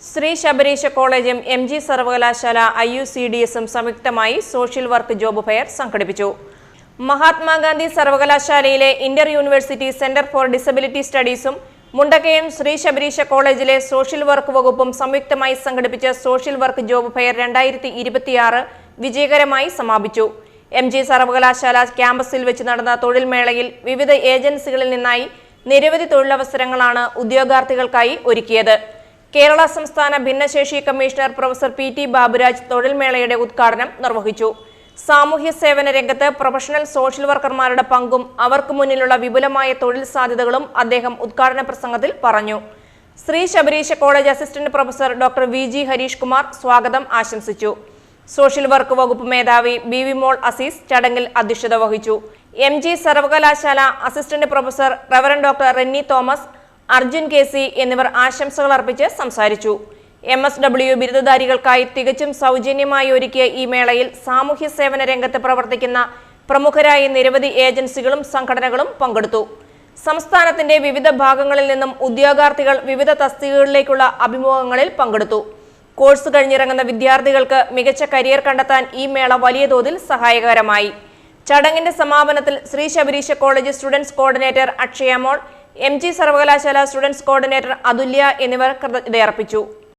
ശ്രീ ശബരീശ കോളേജും MG സർവകലാശാല IUCDSും സംയുക്തമായി സോഷ്യൽ വർക്ക് ജോബ് ഫെയർ സംഘടിപ്പിച്ചു. മഹാത്മാഗാന്ധി സർവകലാശാലയിലെ Inter university centre for disability സ്റ്റഡീസും Mundakayam Shri Sabareesha കോളേജിലെ സോഷ്യൽ വർക്ക് വകുപ്പും സംയുക്തമായി സംഘടിപ്പിച്ച സോഷ്യൽ വർക്ക് ജോബ് ഫെയർ 2026 വിജയകരമായി സമാപിച്ചു. MG സർവകലാശാല ക്യാമ്പസിൽ വെച്ച് നടന്ന തൊഴിൽ മേളയിൽ വിവിധ ഏജൻസികളിൽ നിന്നായി നിരവധി തൊഴിലവസരങ്ങളാണ് ഉദ്യോഗാർത്ഥികൾക്കായി ഒരുക്കിയത്. കേരള സംസ്ഥാന ഭിന്നശേഷി കമ്മീഷണർ പ്രൊഫസർ PT ബാബുരാജ് തൊഴിൽ മേളയുടെ ഉദ്ഘാടനം നിർവഹിച്ചു. സാമൂഹ്യ സേവന രംഗത്ത് പ്രൊഫഷണൽ സോഷ്യൽ വർക്കർമാരുടെ പങ്കും അവർക്ക് മുന്നിലുള്ള വിപുലമായ തൊഴിൽ സാധ്യതകളും അദ്ദേഹം ഉദ്ഘാടന പ്രസംഗത്തിൽ പറഞ്ഞു. Shri Sabareesha college assistant professor doctor VG Harish Kumar സ്വാഗതം ആശംസിച്ചു. സോഷ്യൽ വർക്ക് വകുപ്പ് മേധാവി BV മോൾ അസീസ് ചടങ്ങിൽ അധ്യക്ഷത വഹിച്ചു. MG സർവകലാശാല assistant professor reverend doctor Renny Thomas, Arjun KC എന്നിവർ ആശംസകൾ അർപ്പിച്ച് സംസാരിച്ചു. MSW ബിരുദധാരികൾക്കായി തികച്ചും സൗജന്യമായി ഒരുക്കിയ ഈ മേളയിൽ സാമൂഹ്യ സേവന രംഗത്ത് പ്രവർത്തിക്കുന്ന പ്രമുഖരായ നിരവധി ഏജൻസികളും സംഘടനകളും പങ്കെടുത്തു. സംസ്ഥാനത്തിന്റെ വിവിധ ഭാഗങ്ങളിൽ നിന്നും ഉദ്യോഗാർത്ഥികൾ വിവിധ തസ്തികകളിലേക്കുള്ള അഭിമുഖങ്ങളിൽ പങ്കെടുത്തു. കോഴ്സ് കഴിഞ്ഞിറങ്ങുന്ന വിദ്യാർത്ഥികൾക്ക് മികച്ച കരിയർ കണ്ടെത്താൻ ഈ മേള വലിയ തോതിൽ സഹായകരമായി. ചടങ്ങിന്റെ സമാപനത്തിൽ Shri Sabareesha college students coordinator Akshaya Mol, MG സർവകലാശാല സ്റ്റുഡൻസ് കോർഡിനേറ്റർ അതുല്യ എന്നിവർ കൃതജ്ഞതയർപ്പിച്ചു.